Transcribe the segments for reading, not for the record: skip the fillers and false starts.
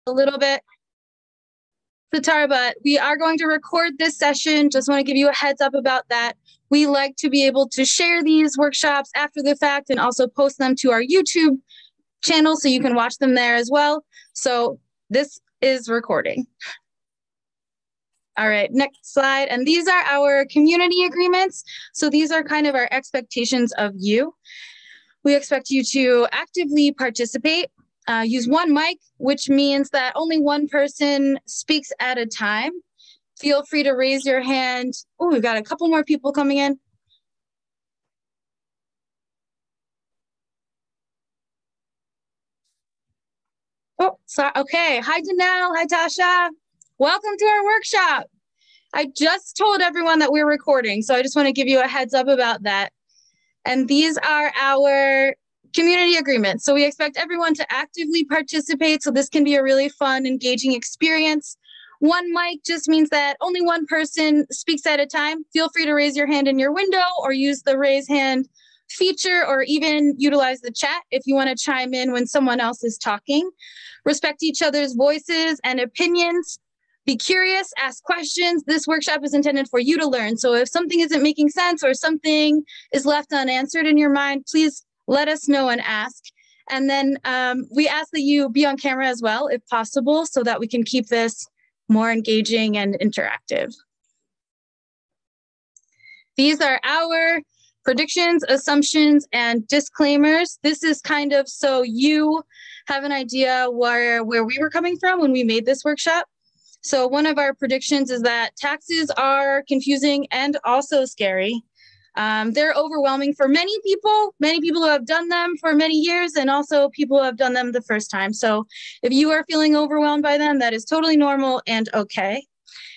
a little bit, Satara, but we are going to record this session. Just want to give you a heads up about that. We like to be able to share these workshops after the fact and also post them to our YouTube channel so you can watch them there as well. So this is recording. All right, next slide. And these are our community agreements. So these are kind of our expectations of you. We expect you to actively participate, use one mic, which means that only one person speaks at a time. Feel free to raise your hand. Oh, we've got a couple more people coming in. Oh, sorry. Okay. Hi, Janelle. Hi, Tasha. Welcome to our workshop. I just told everyone that we're recording, so I just want to give you a heads up about that. And these are our community agreements. So we expect everyone to actively participate, so this can be a really fun, engaging experience. One mic just means that only one person speaks at a time. Feel free to raise your hand in your window or use the raise hand feature or even utilize the chat if you want to chime in when someone else is talking. Respect each other's voices and opinions. Be curious, ask questions. This workshop is intended for you to learn. So if something isn't making sense or something is left unanswered in your mind, please let us know and ask. And then we ask that you be on camera as well, if possible, so that we can keep this more engaging and interactive. These are our predictions, assumptions, and disclaimers. This is kind of so you have an idea where we were coming from when we made this workshop. So one of our predictions is that taxes are confusing and also scary. They're overwhelming for many people who have done them for many years, and also people who have done them the first time. So if you are feeling overwhelmed by them, that is totally normal and okay.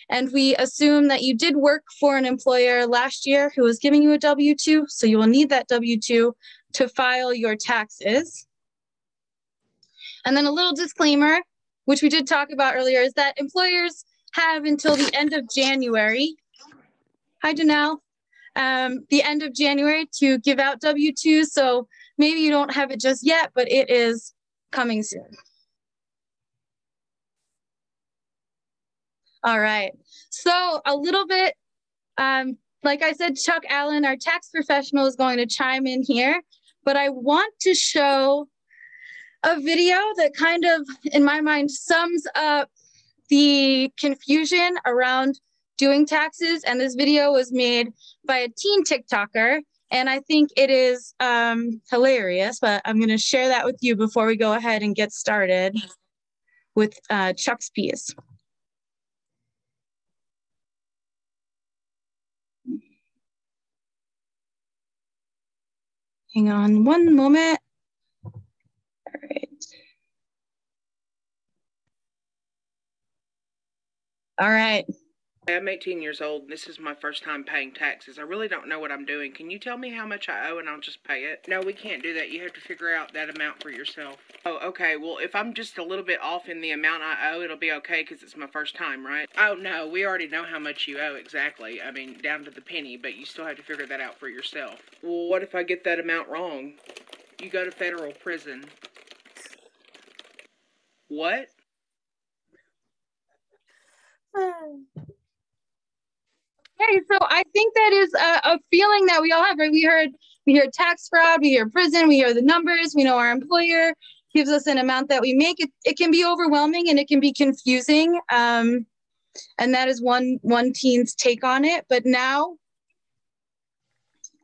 And we assume that you did work for an employer last year who was giving you a W-2, so you will need that W-2 to file your taxes. And then a little disclaimer, which we did talk about earlier, is that employers have until the end of January. Hi, Janelle. The end of January to give out W-2s. So maybe you don't have it just yet, but it is coming soon. All right. So a little bit, like I said, Chuck Allen, our tax professional, is going to chime in here, but I want to show a video that kind of, in my mind, sums up the confusion around doing taxes. And this video was made by a teen TikToker, and I think it is hilarious, but I'm going to share that with you before we go ahead and get started with Chuck's piece. Hang on one moment. All right. All right. I'm 18 years old, and this is my first time paying taxes. I really don't know what I'm doing. Can you tell me how much I owe and I'll just pay it? No, we can't do that. You have to figure out that amount for yourself. Oh, okay. Well, if I'm just a little bit off in the amount I owe, it'll be okay because it's my first time, right? Oh, no, we already know how much you owe exactly. I mean, down to the penny, but you still have to figure that out for yourself. Well, what if I get that amount wrong? You go to federal prison. What? Okay, so I think that is a feeling that we all have, right? We hear tax fraud, we hear prison, we hear the numbers, we know our employer gives us an amount that we make. It can be overwhelming and it can be confusing. And that is one teen's take on it. But now,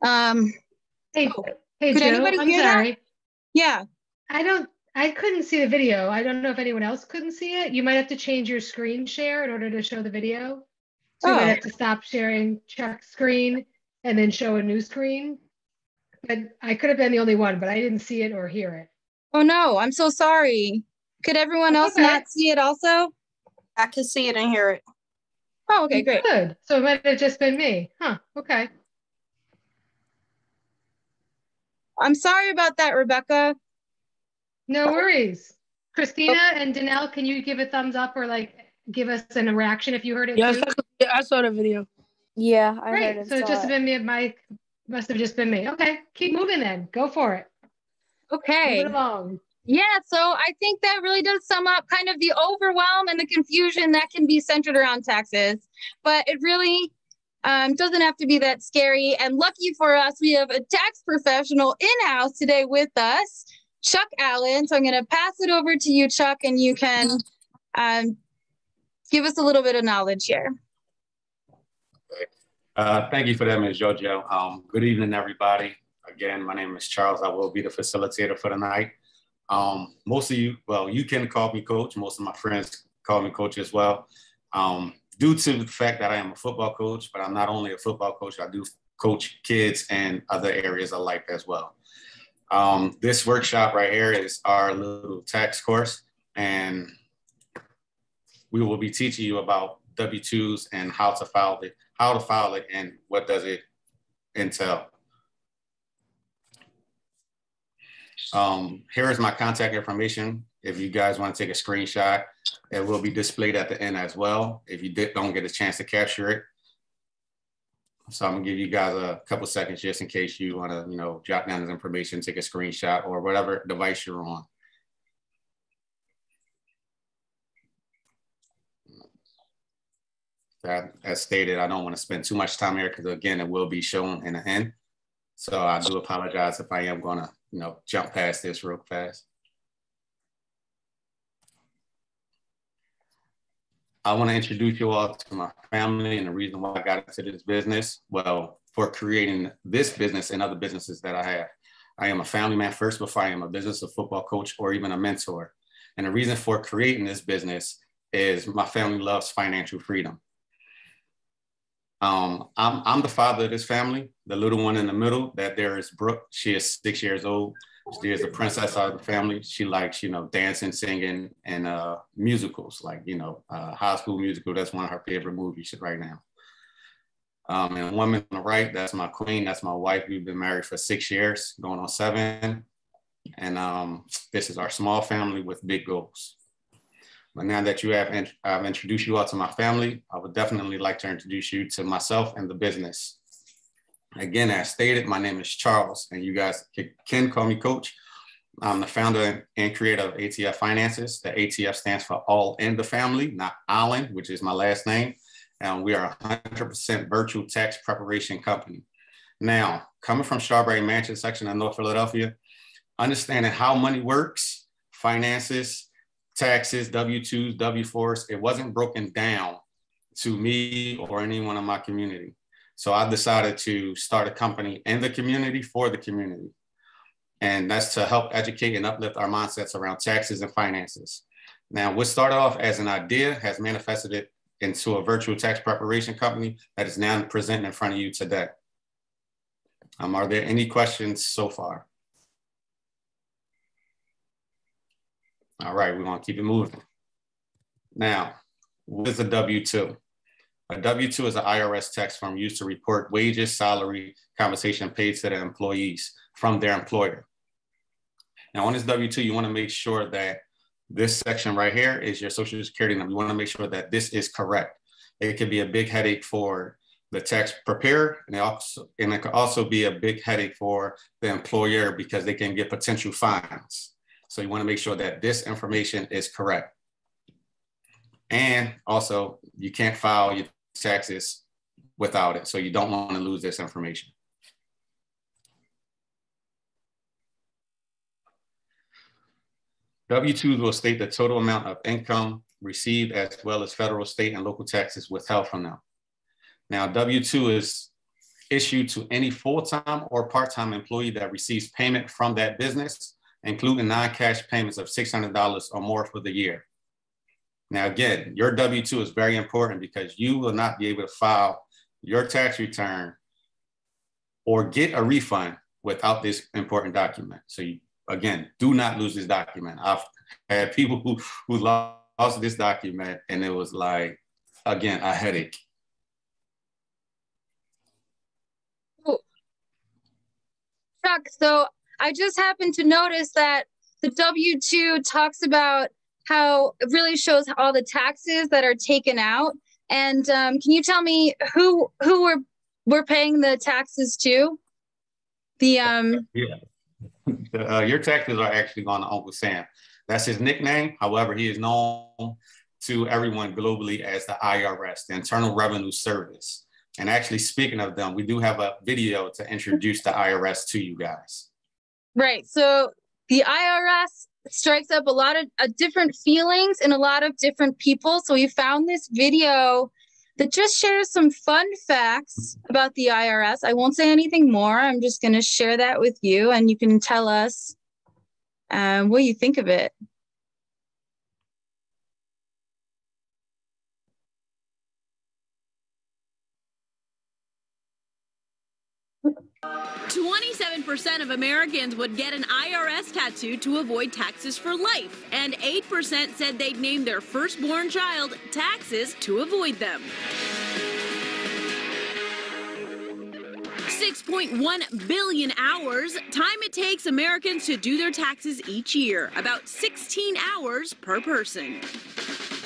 hey, could Joe, anybody I'm hear sorry. that? Yeah. I couldn't see the video. I don't know if anyone else couldn't see it. You might have to change your screen share in order to show the video. So you might have to stop sharing Chuck's screen and then show a new screen. But I could have been the only one, but I didn't see it or hear it. Oh no, I'm so sorry. Could everyone else not see it also? I can see it and hear it. Oh, okay, great. Good. So it might have just been me. Huh, okay. I'm sorry about that, Rebecca. No worries. Christina and Danelle, can you give a thumbs up or like give us an reaction if you heard it too? Yeah, I saw the video. Yeah, I Great. heard it. So it just been me. Must have just been me. Okay, keep moving then. Go for it. Okay. Move it along. Yeah, so I think that really does sum up kind of the overwhelm and the confusion that can be centered around taxes. But it really doesn't have to be that scary. And lucky for us, we have a tax professional in-house today with us, Chuck Allen. So I'm going to pass it over to you, Chuck, and you can give us a little bit of knowledge here. Thank you for that, Ms. JoJo. Good evening, everybody. Again, my name is Charles. I will be the facilitator for the night. Most of you, well, you can call me coach. Most of my friends call me coach as well. Due to the fact that I am a football coach, but I'm not only a football coach, I do coach kids and other areas of life as well. This workshop right here is our little tax course, and we will be teaching you about W-2s and how to file it and what does it entail. Here is my contact information. If you guys want to take a screenshot, it will be displayed at the end as well if you don't get a chance to capture it. So I'm gonna give you guys a couple seconds just in case you want to, jot down this information, take a screenshot or whatever device you're on. As stated, I don't want to spend too much time here because again, it will be shown in the end. So I do apologize if I am gonna, jump past this real fast. I want to introduce you all to my family and the reason why I got into this business. Well, for creating this business and other businesses that I have. I am a family man first before I am a business, a football coach, or even a mentor. And the reason for creating this business is my family loves financial freedom. I'm the father of this family, the little one in the middle. That there is Brooke. She is 6 years old. She is the princess of the family. She likes, dancing, singing, and musicals, like, High School Musical. That's one of her favorite movies right now. And a woman on the right, that's my queen. That's my wife. We've been married for 6 years, going on 7. And this is our small family with big goals. But now that I've introduced you all to my family, I would definitely like to introduce you to myself and the business. Again, as stated, my name is Charles, and you guys can call me Coach. I'm the founder and creator of ATF Finances. The ATF stands for All in the Family, not Allen, which is my last name. And we are a 100% virtual tax preparation company. Now, coming from Strawberry Mansion section of North Philadelphia, understanding how money works, finances, taxes, W-2s, W-4s, it wasn't broken down to me or anyone in my community. So I decided to start a company in the community for the community. And that's to help educate and uplift our mindsets around taxes and finances. Now, what started off as an idea has manifested it into a virtual tax preparation company that is now presenting in front of you today. Are there any questions so far? All right, we're gonna keep it moving. Now, what is a W-2? A W-2 is an IRS tax form used to report wages, salary, compensation paid to the employees from their employer. Now, on this W-2, you want to make sure that this section right here is your Social Security number. You want to make sure that this is correct. It can be a big headache for the tax preparer, and it can also be a big headache for the employer because they can get potential fines. So you want to make sure that this information is correct. And also, you can't file your taxes without it. So you don't want to lose this information. W-2s will state the total amount of income received as well as federal, state, and local taxes withheld from them. Now, W-2 is issued to any full-time or part-time employee that receives payment from that business, including non-cash payments of $600 or more for the year. Now, again, your W-2 is very important because you will not be able to file your tax return or get a refund without this important document. So you, again, do not lose this document. I've had people who lost this document and it was like, again, a headache. Chuck, so I just happened to notice that the W-2 talks about how it really shows all the taxes that are taken out. And can you tell me who we're paying the taxes to? The Yeah. Your taxes are actually going to Uncle Sam. That's his nickname. However, he is known to everyone globally as the IRS, the Internal Revenue Service. And actually, speaking of them, we do have a video to introduce the IRS to you guys. Right. So the IRS strikes up a lot of different feelings in a lot of different people. So we found this video that just shares some fun facts about the IRS. I won't say anything more. I'm just going to share that with you, and you can tell us what you think of it. "27% of Americans would get an IRS tattoo to avoid taxes for life, and 8% said they'd name their firstborn child taxes to avoid them. 6.1 billion hours, time it takes Americans to do their taxes each year, about 16 hours per person.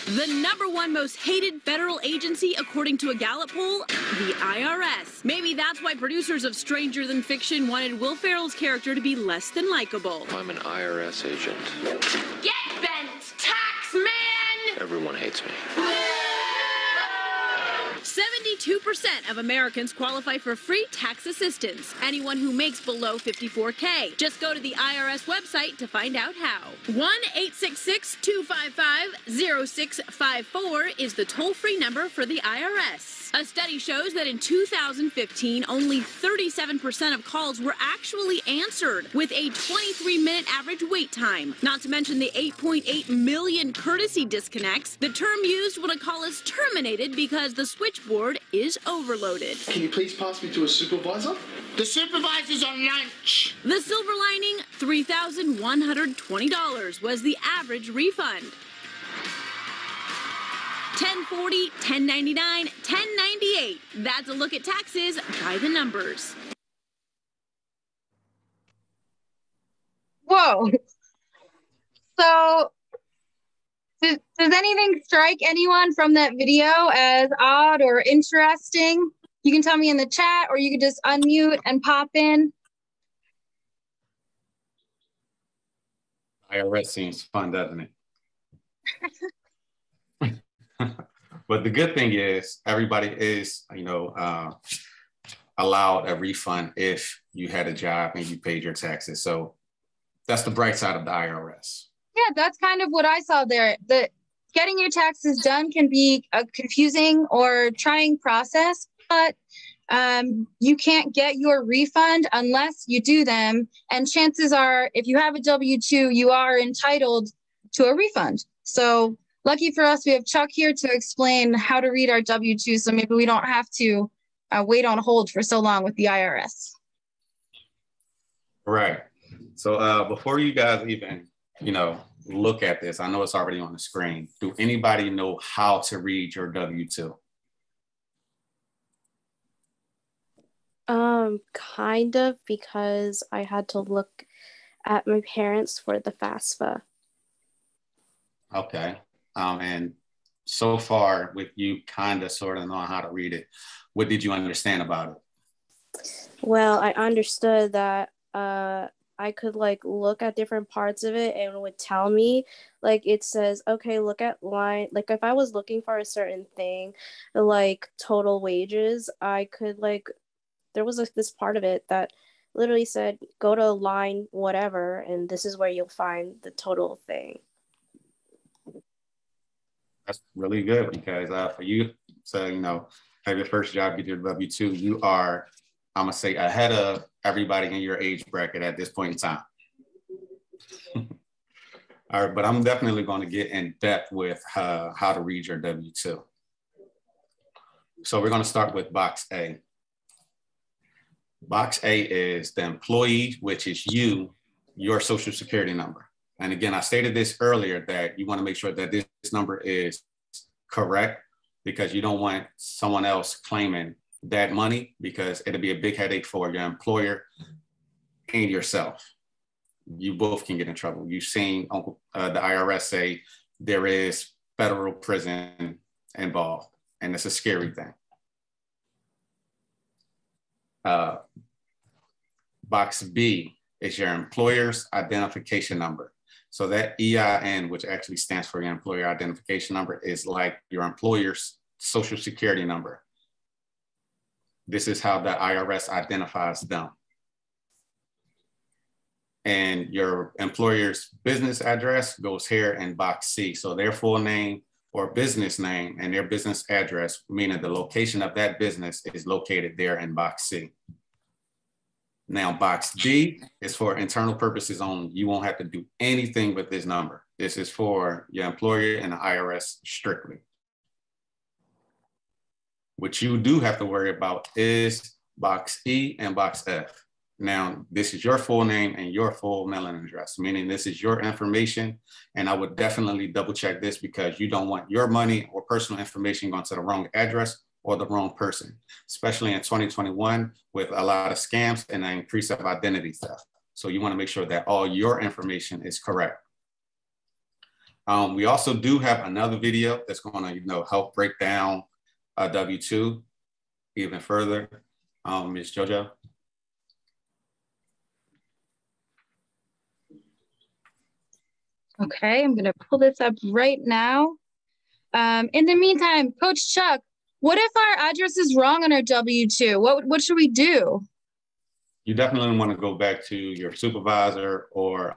The #1 most hated federal agency, according to a Gallup poll, the IRS. Maybe that's why producers of Stranger Than Fiction wanted Will Ferrell's character to be less than likable. I'm an IRS agent. Get bent, tax man! Everyone hates me. 72% of Americans qualify for free tax assistance. Anyone who makes below $54K. Just go to the IRS website to find out how. 1-866-255-0654 is the toll-free number for the IRS. A study shows that in 2015, only 37% of calls were actually answered, with a 23-minute average wait time. Not to mention the 8.8 million courtesy disconnects, the term used when a call is terminated because the switchboard is overloaded. Can you please pass me to a supervisor? The supervisor's on lunch. The silver lining, $3,120 was the average refund. 1040, 1099, 1098. That's a look at taxes by the numbers. Whoa. So, does anything strike anyone from that video as odd or interesting? You can tell me in the chat, or you can just unmute and pop in. IRS seems fun, doesn't it? But the good thing is everybody is, allowed a refund if you had a job and you paid your taxes. So that's the bright side of the IRS. Yeah, that's kind of what I saw there. That getting your taxes done can be a confusing or trying process, but you can't get your refund unless you do them. And chances are, if you have a W-2, you are entitled to a refund. So lucky for us, we have Chuck here to explain how to read our W-2, so maybe we don't have to wait on hold for so long with the IRS. Right. So before you guys even, look at this, I know it's already on the screen. Do anybody know how to read your W-2? Kind of, because I had to look at my parents for the FAFSA. Okay. And so far, with you kind of sort of knowing how to read it, what did you understand about it? Well, I understood that I could look at different parts of it, and it would tell me, it says, okay, look at line, if I was looking for a certain thing, like total wages, I could there was this part of it that literally said, go to line whatever, and this is where you'll find the total thing. That's really good, because for you to, have your first job, get your W-2, you are, I'm going to say, ahead of everybody in your age bracket at this point in time. All right, but I'm definitely going to get in depth with how to read your W-2. So we're going to start with box A. Box A is the employee, which is you, your social security number. And again, I stated this earlier that you want to make sure that this number is correct, because you don't want someone else claiming that money, because it'll be a big headache for your employer and yourself. You both can get in trouble. You've seen the IRS say there is federal prison involved, and it's a scary thing. Box B is your employer's identification number. So that EIN, which actually stands for your employer identification number, is like your employer's social security number. This is how the IRS identifies them. And your employer's business address goes here in box C. So their full name or business name and their business address, meaning the location of that business, is located there in box C. Now, box D is for internal purposes only. You won't have to do anything with this number. This is for your employer and the IRS strictly. What you do have to worry about is box E and box F. Now, this is your full name and your full mailing address, meaning this is your information. And I would definitely double check this because you don't want your money or personal information going to the wrong address or the wrong person, especially in 2021 with a lot of scams and an increase of identity theft. So you want to make sure that all your information is correct. We also do have another video that's going to, help break down a W-2 even further. Ms. JoJo. Okay, I'm gonna pull this up right now. In the meantime, Coach Chuck, what if our address is wrong on our W-2? What should we do? You definitely want to go back to your supervisor or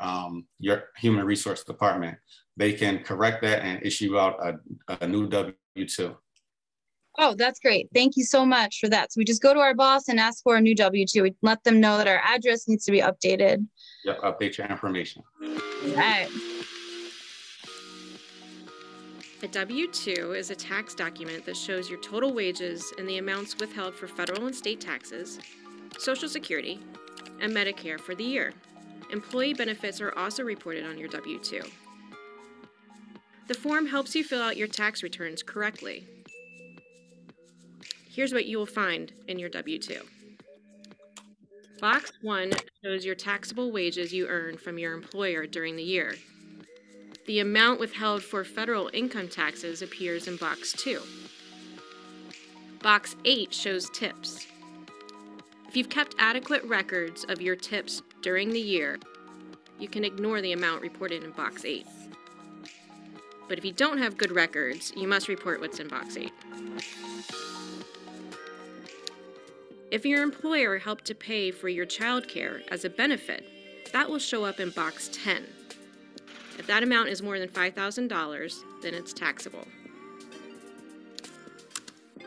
your human resource department. They can correct that and issue out a new W-2. Oh, that's great. Thank you so much for that. So we just go to our boss and ask for a new W-2. We let them know that our address needs to be updated. Yep, update your information. All right. A W-2 is a tax document that shows your total wages and the amounts withheld for federal and state taxes, Social Security, and Medicare for the year. Employee benefits are also reported on your W-2. The form helps you fill out your tax returns correctly. Here's what you will find in your W-2. Box 1 shows your taxable wages you earned from your employer during the year. The amount withheld for federal income taxes appears in Box 2. Box 8 shows tips. If you've kept adequate records of your tips during the year, you can ignore the amount reported in Box 8. But if you don't have good records, you must report what's in Box 8. If your employer helped to pay for your child care as a benefit, that will show up in Box 10. If that amount is more than $5,000, then it's taxable.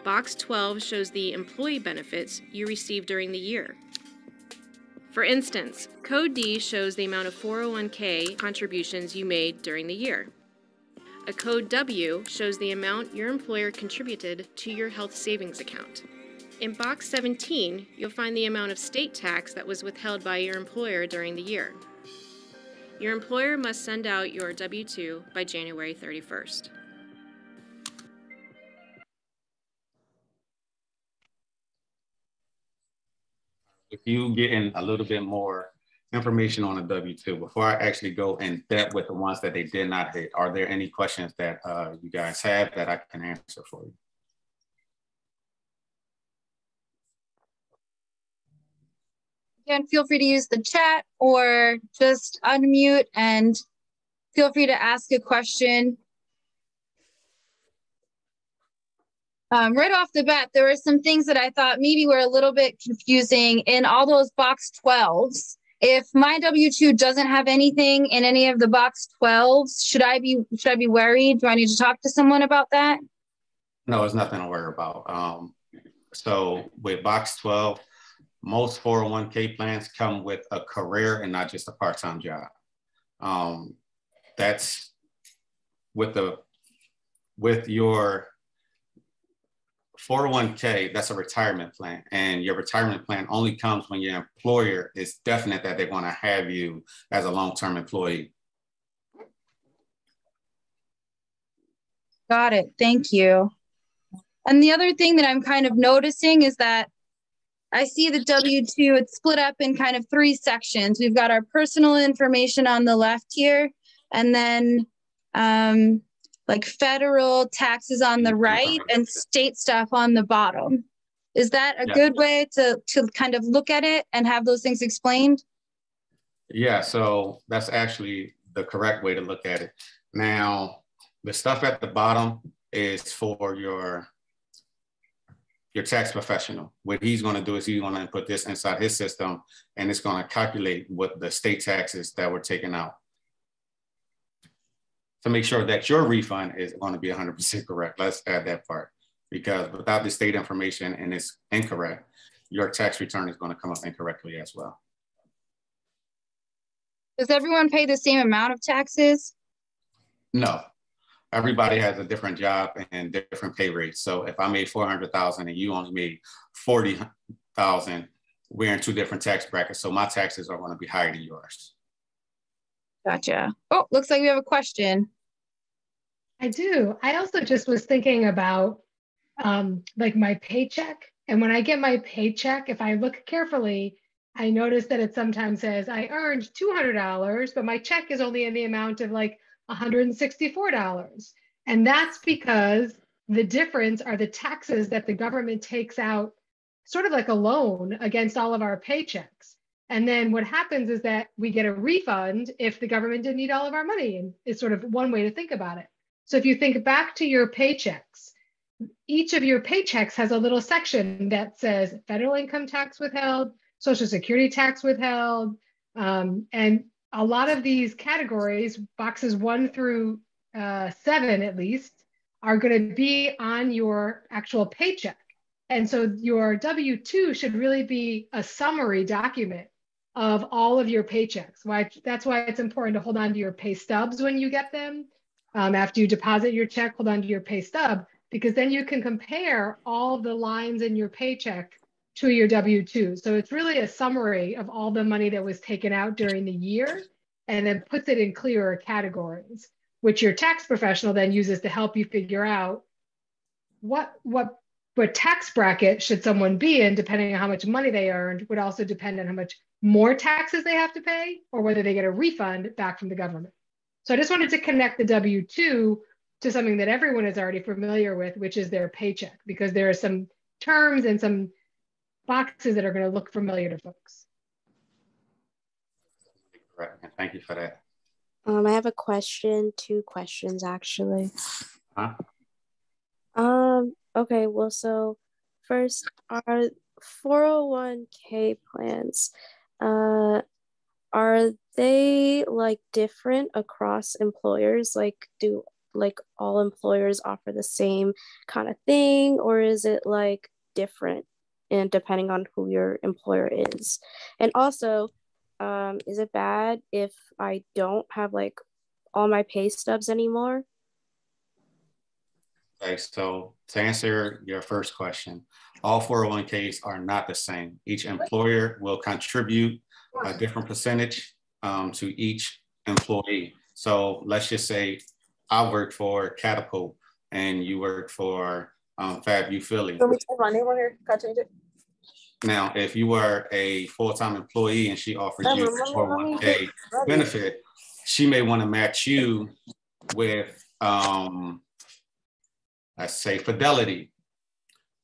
Box 12 shows the employee benefits you received during the year. For instance, Code D shows the amount of 401k contributions you made during the year. A Code W shows the amount your employer contributed to your health savings account. In Box 17, you'll find the amount of state tax that was withheld by your employer during the year. Your employer must send out your W-2 by January 31st. If you getting a little bit more information on a W-2, before I actually go in depth with the ones that they did not hit, are there any questions that you guys have that I can answer for you? Again, feel free to use the chat or just unmute and feel free to ask a question. Right off the bat, there were some things that I thought maybe were a little bit confusing in all those box 12s. If my W-2 doesn't have anything in any of the box 12s, should I be worried? Do I need to talk to someone about that? No, it's nothing to worry about. So with box 12, most 401k plans come with a career and not just a part-time job. That's with your 401k, that's a retirement plan. And your retirement plan only comes when your employer is definite that they want to have you as a long-term employee. Got it. Thank you. And the other thing that I'm kind of noticing is that I see the W-2, it's split up in kind of 3 sections. We've got our personal information on the left here, and then like federal taxes on the right and state stuff on the bottom. Is that a good way to kind of look at it and have those things explained? Yeah, so that's actually the correct way to look at it. Now, the stuff at the bottom is for your tax professional. What he's going to do is he's going to put this inside his system, and it's going to calculate what the state taxes that were taken out to make sure that your refund is going to be 100% correct. Let's add that part, because without the state information and it's incorrect, your tax return is going to come up incorrectly as well. Does everyone pay the same amount of taxes? No, everybody has a different job and different pay rates. So if I made 400,000 and you only made 40,000, we're in two different tax brackets. So my taxes are going to be higher than yours. Gotcha. Oh, looks like we have a question. I do. I also just was thinking about like my paycheck. And when I get my paycheck, if I look carefully, I notice that it sometimes says I earned $200, but my check is only in the amount of like $164. And that's because the difference are the taxes that the government takes out, sort of like a loan against all of our paychecks. And then what happens is that we get a refund if the government didn't need all of our money. And it's sort of one way to think about it. So if you think back to your paychecks, each of your paychecks has a little section that says federal income tax withheld, Social Security tax withheld, and a lot of these categories, boxes 1 through 7 at least, are going to be on your actual paycheck. And so your W-2 should really be a summary document of all of your paychecks. That's why it's important to hold on to your pay stubs when you get them. After you deposit your check, hold on to your pay stub, because then you can compare all the lines in your paycheck to your W-2. So it's really a summary of all the money that was taken out during the year, and then puts it in clearer categories, which your tax professional then uses to help you figure out what tax bracket should someone be in, depending on how much money they earned, would also depend on how much more taxes they have to pay or whether they get a refund back from the government. So I just wanted to connect the W-2 to something that everyone is already familiar with, which is their paycheck, because there are some terms and some boxes that are going to look familiar to folks. Correct. Thank you for that. I have a question, 2 questions actually. Huh? Okay, well, so first, are 401k plans, are they like different across employers? Like, do like all employers offer the same kind of thing, or is it like different and depending on who your employer is? And also, is it bad if I don't have like all my pay stubs anymore? Okay, so to answer your first question, all 401ks are not the same. Each employer will contribute a different percentage to each employee. So let's just say I work for Catapult and you work for FabU Philly. Now, if you were a full-time employee and she offered you a 401k benefit, she may want to match you with, let's say, Fidelity,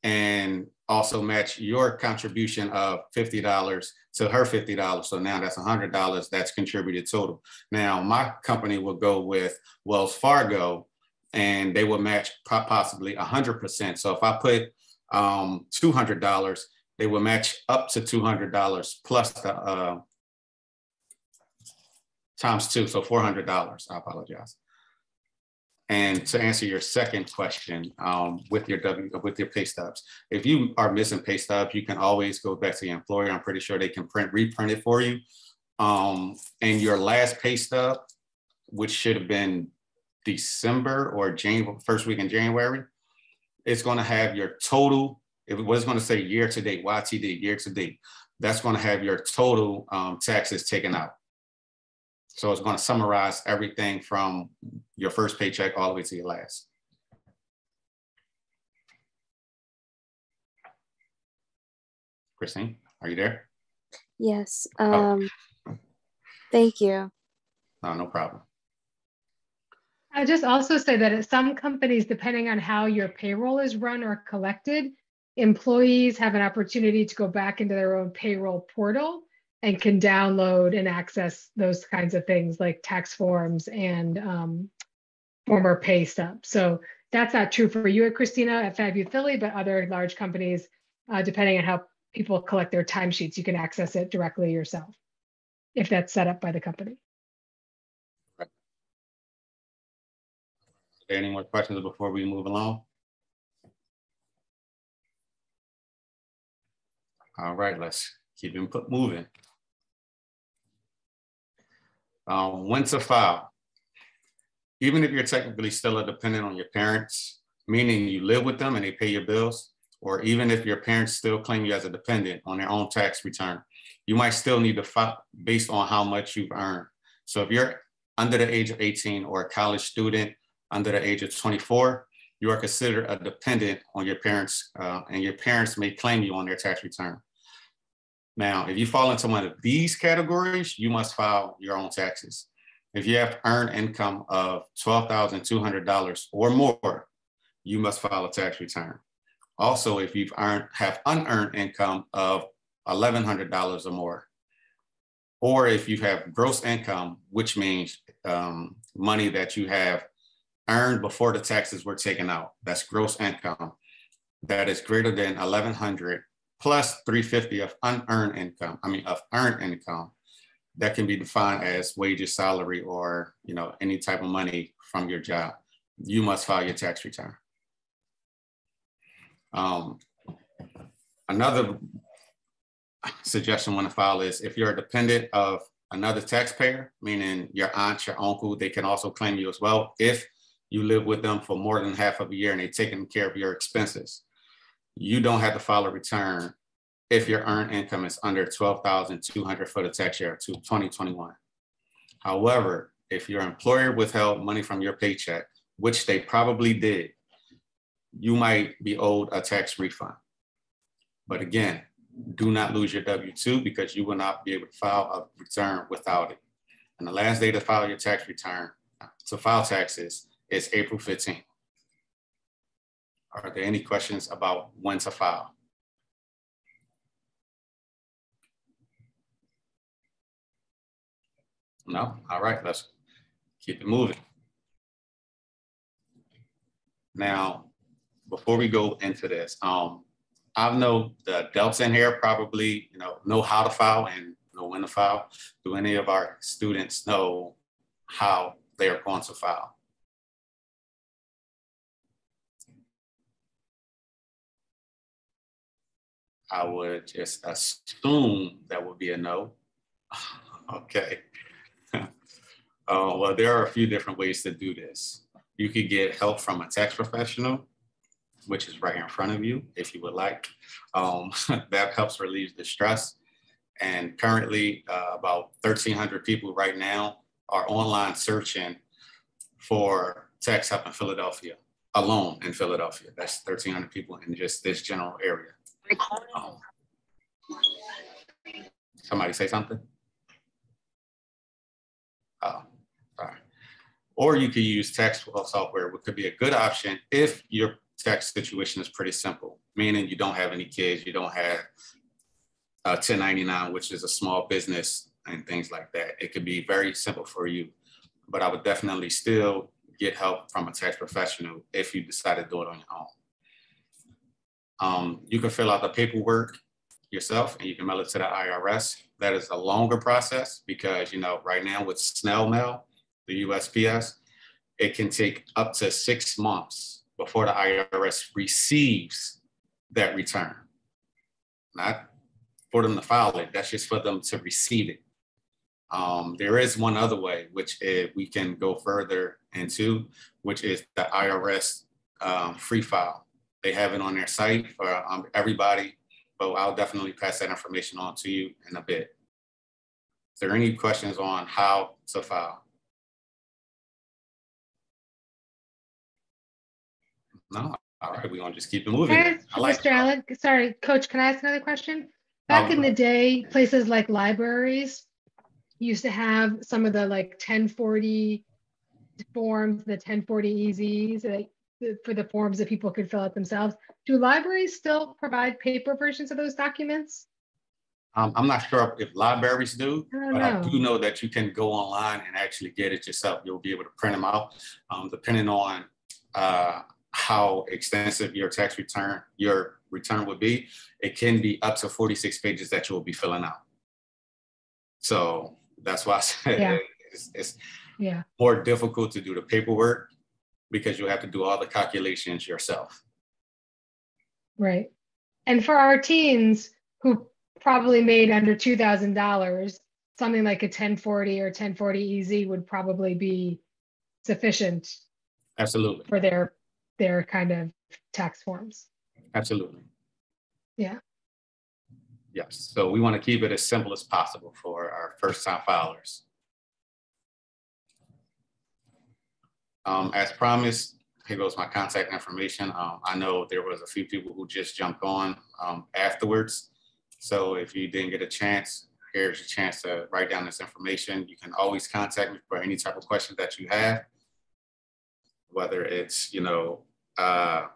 and also match your contribution of $50 to her $50. So now that's $100 that's contributed total. Now, my company will go with Wells Fargo, and they will match possibly 100%. So if I put $200, they will match up to $200 plus the times 2, so $400. I apologize. And to answer your second question, with your pay stubs, if you are missing pay stubs, you can always go back to the employer. I'm pretty sure they can reprint it for you. And your last pay stub, which should have been December or January, first week in January, it's going to have your total. If it was going to say year to date, YTD, year to date, that's going to have your total taxes taken out. So it's going to summarize everything from your first paycheck all the way to your last. Christine, are you there? Yes. Thank you. No problem. I'll just also say that at some companies, depending on how your payroll is run or collected, employees have an opportunity to go back into their own payroll portal and can download and access those kinds of things like tax forms and former pay stubs. So that's not true for you at Christina at FabU Philly, but other large companies, depending on how people collect their timesheets, you can access it directly yourself if that's set up by the company. Are there any more questions before we move along? All right, let's keep moving. When to file. Even if you're technically still a dependent on your parents, meaning you live with them and they pay your bills, or even if your parents still claim you as a dependent on their own tax return, you might still need to file based on how much you've earned. So if you're under the age of 18 or a college student under the age of 24, you are considered a dependent on your parents, and your parents may claim you on their tax return. Now, if you fall into one of these categories, you must file your own taxes. If you have earned income of $12,200 or more, you must file a tax return. Also, if you've have unearned income of $1,100 or more, or if you have gross income, which means money that you have earned before the taxes were taken out, that's gross income, that is greater than $1,100 plus $350 of unearned income, of earned income, that can be defined as wages, salary, or any type of money from your job. You must file your tax return. Another suggestion when to file is if you're a dependent of another taxpayer, meaning your aunt, your uncle, they can also claim you as well if you live with them for more than half of a year and they're taking care of your expenses. You don't have to file a return if your earned income is under $12,200 for the tax year to 2021. However, if your employer withheld money from your paycheck, which they probably did, you might be owed a tax refund. But again, do not lose your W-2 because you will not be able to file a return without it. And the last day to file your tax return, to file taxes, is April 15th. Are there any questions about when to file? No? All right, let's keep it moving. Now, before we go into this, I know the adults in here probably know how to file and know when to file. Do any of our students know how they are going to file? I would just assume that would be a no. Okay. Well, there are a few different ways to do this. You could get help from a tax professional, which is right in front of you, if you would like. That helps relieve the stress. And currently, about 1,300 people right now are online searching for tax help in Philadelphia, alone in Philadelphia. That's 1,300 people in just this general area. Somebody say something? Oh, sorry. Or you could use tax software, which could be a good option if your tax situation is pretty simple, meaning you don't have any kids, you don't have 1099, which is a small business and things like that. It could be very simple for you, but I would definitely still get help from a tax professional if you decide to do it on your own. You can fill out the paperwork yourself and you can mail it to the IRS. That is a longer process because, right now with snail mail, the USPS, it can take up to 6 months before the IRS receives that return. Not for them to file it, that's just for them to receive it. There is one other way, which we can go further into, which is the IRS free file. They have it on their site for everybody, but I'll definitely pass that information on to you in a bit. Is there any questions on how to file? No? All right, we're gonna just keep it moving. Mr. Allen, sorry, Coach, can I ask another question? Back in the day, places like libraries used to have some of the 1040 forms, the 1040 EZs for the forms that people could fill out themselves. Do libraries still provide paper versions of those documents? I'm not sure if libraries do, but I do know. know that you can go online and actually get it yourself. You'll be able to print them out, depending on how extensive your return would be. It can be up to 46 pages that you'll be filling out. So that's why I said it's more difficult to do the paperwork because you have to do all the calculations yourself. Right. And for our teens who probably made under $2,000, something like a 1040 or 1040 easy would probably be sufficient. Absolutely. For their kind of tax forms. Absolutely. Yeah. Yes. So we want to keep it as simple as possible for our first time filers. As promised, here goes my contact information. I know there was a few people who just jumped on afterwards. So if you didn't get a chance, here's your chance to write down this information. You can always contact me for any type of question that you have, whether it's, you know, how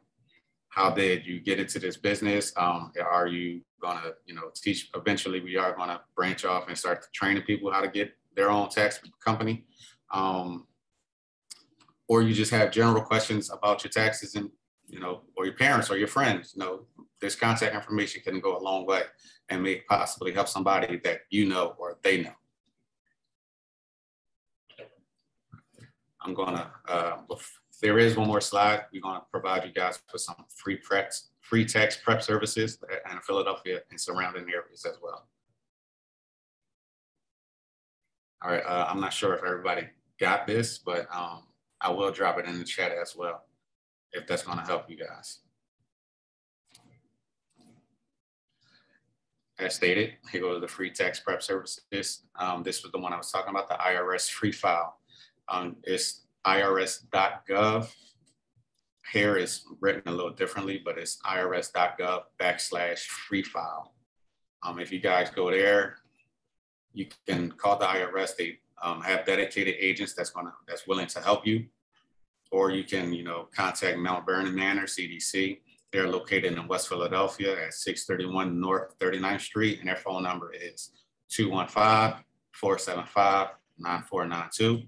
did you get into this business? Are you gonna, you know, teach? Eventually, we are gonna branch off and start training people how to get their own tax company. Or you just have general questions about your taxes and, you know, or your parents or your friends. You know, this contact information can go a long way and may possibly help somebody that you know or they know. I'm gonna, there is one more slide. We're gonna provide you guys with some free tax prep services in Philadelphia and surrounding areas as well. All right, I'm not sure if everybody got this, but I will drop it in the chat as well, if that's gonna help you guys. As stated, here goes the free tax prep services. This was the one I was talking about, the IRS free file. It's irs.gov. Here is written a little differently, but it's irs.gov/free file. If you guys go there, you can call the IRS. They have dedicated agents that's willing to help you, or you can, you know, contact Mount Vernon Manor CDC. They're located in West Philadelphia at 631 North 39th Street, and their phone number is 215-475-9492.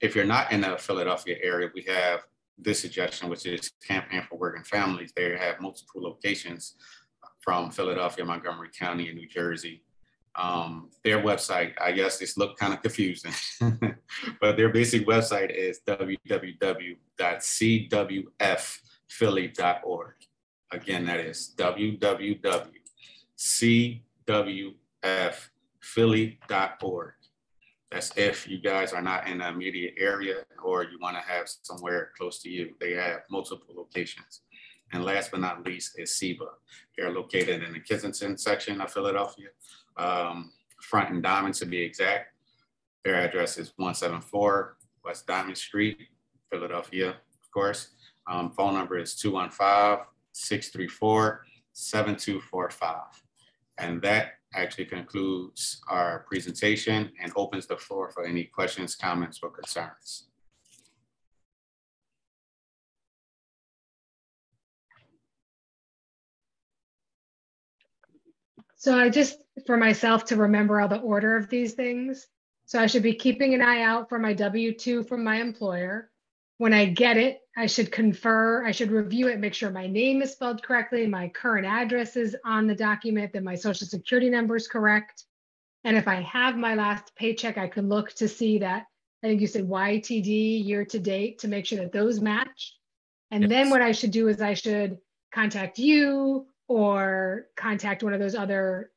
If you're not in the Philadelphia area, we have this suggestion, which is Campaign for Working Families. They have multiple locations from Philadelphia, Montgomery County, and New Jersey. Their website, I guess this looked kind of confusing, but their basic website is www.cwfphilly.org. Again, that is www.cwfphilly.org. That's if you guys are not in the immediate area or you want to have somewhere close to you. They have multiple locations. And last but not least is SEBA. They're located in the Kensington section of Philadelphia, Front and Diamond to be exact. Their address is 174 West Diamond Street, Philadelphia, of course. Phone number is 215-634-7245. And that actually concludes our presentation and opens the floor for any questions, comments, or concerns. So I just, for myself to remember all the order of these things. So I should be keeping an eye out for my W-2 from my employer. When I get it, I should confer, I should review it, make sure my name is spelled correctly, my current address is on the document, that my social security number is correct. And if I have my last paycheck, I can look to see that, I think you said YTD year to date, to make sure that those match. And then what I should do is I should contact you or contact one of those other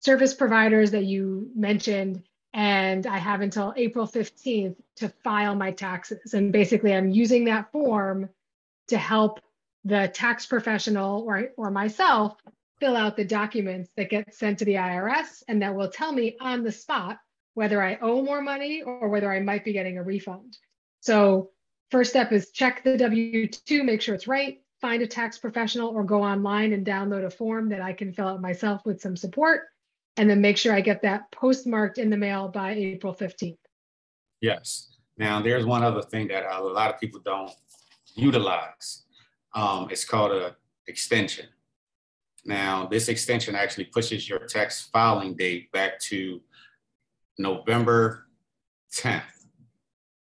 service providers that you mentioned. And I have until April 15th to file my taxes. And basically I'm using that form to help the tax professional or myself fill out the documents that get sent to the IRS, and that will tell me on the spot whether I owe more money or whether I might be getting a refund. So first step is check the W-2, make sure it's right, find a tax professional or go online and download a form that I can fill out myself with some support, and then make sure I get that postmarked in the mail by April 15th. Yes. Now, there's one other thing that a lot of people don't utilize. It's called an extension. Now, this extension actually pushes your tax filing date back to November 10th,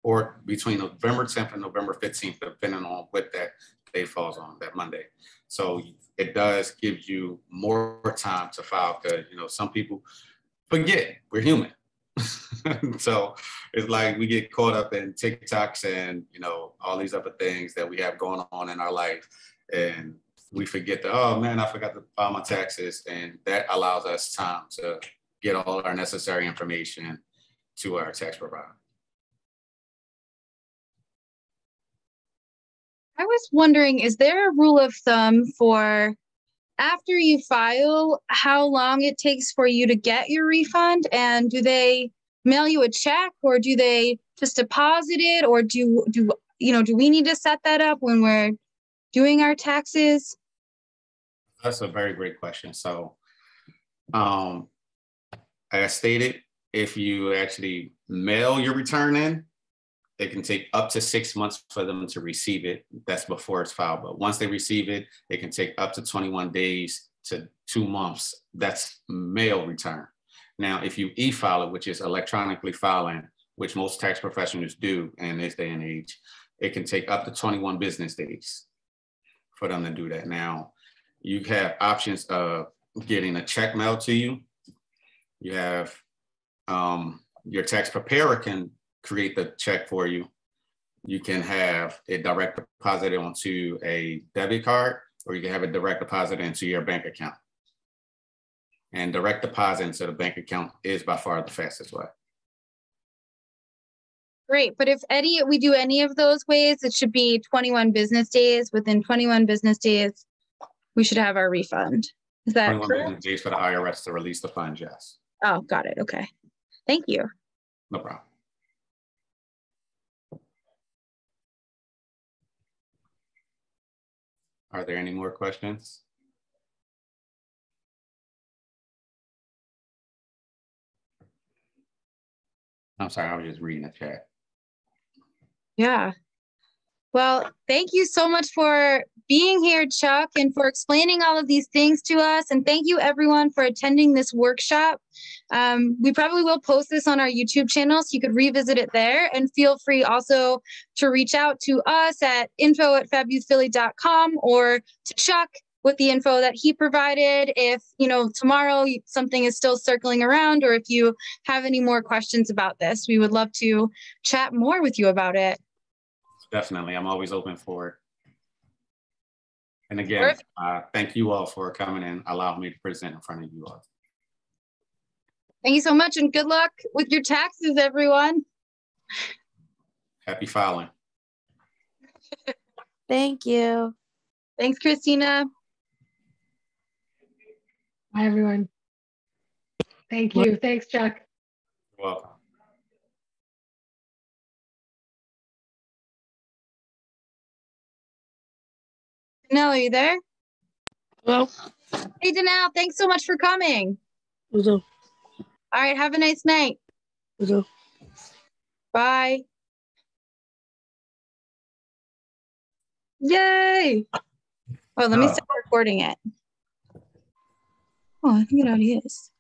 or between November 10th and November 15th, depending on what that day falls on, that Monday. So it does give you more time to file, because, you know, some people forget, we're human. So it's like we get caught up in TikToks and, you know, all these other things that we have going on in our life. And we forget that, oh man, I forgot to file my taxes. And that allows us time to get all our necessary information to our tax provider. I was wondering, is there a rule of thumb for after you file, how long it takes for you to get your refund? And do they mail you a check, or do they just deposit it? Or do we need to set that up when we're doing our taxes? That's a very great question. So, as I stated, if you actually mail your return in, it can take up to 6 months for them to receive it. That's before it's filed. But once they receive it, it can take up to 21 days to 2 months. That's mail return. Now, if you e-file it, which is electronically filing, which most tax professionals do in this day and age, it can take up to 21 business days for them to do that. Now, you have options of getting a check mailed to you. You have your tax preparer can create the check for you. You can have it direct deposited onto a debit card, or you can have it direct deposit into your bank account. And direct deposit into the bank account is by far the fastest way. Great, but if we do any of those ways, it should be 21 business days. Within 21 business days, we should have our refund. Is that 21 correct? business days for the IRS to release the funds, yes. Oh, got it. Okay. Thank you. No problem. Are there any more questions? I'm sorry, I was just reading the chat. Yeah. Well, thank you so much for being here, Chuck, and for explaining all of these things to us. And thank you, everyone, for attending this workshop. We probably will post this on our YouTube channel, so you could revisit it there. And feel free also to reach out to us at info@fabyouthphilly.com, or to Chuck with the info that he provided. If, tomorrow something is still circling around, or if you have any more questions about this, we would love to chat more with you about it. Definitely. I'm always open for it. And again, thank you all for coming and allowing me to present in front of you all. Thank you so much, and good luck with your taxes, everyone. Happy filing. Thank you. Thanks, Christina. Bye, everyone. Thank you. Thanks, Chuck. You're welcome. Danelle, are you there? Hello. Hey, Danelle, thanks so much for coming. Hello. All right, have a nice night. Hello. Bye. Yay. Oh, let me start recording it. Oh, I think it already is.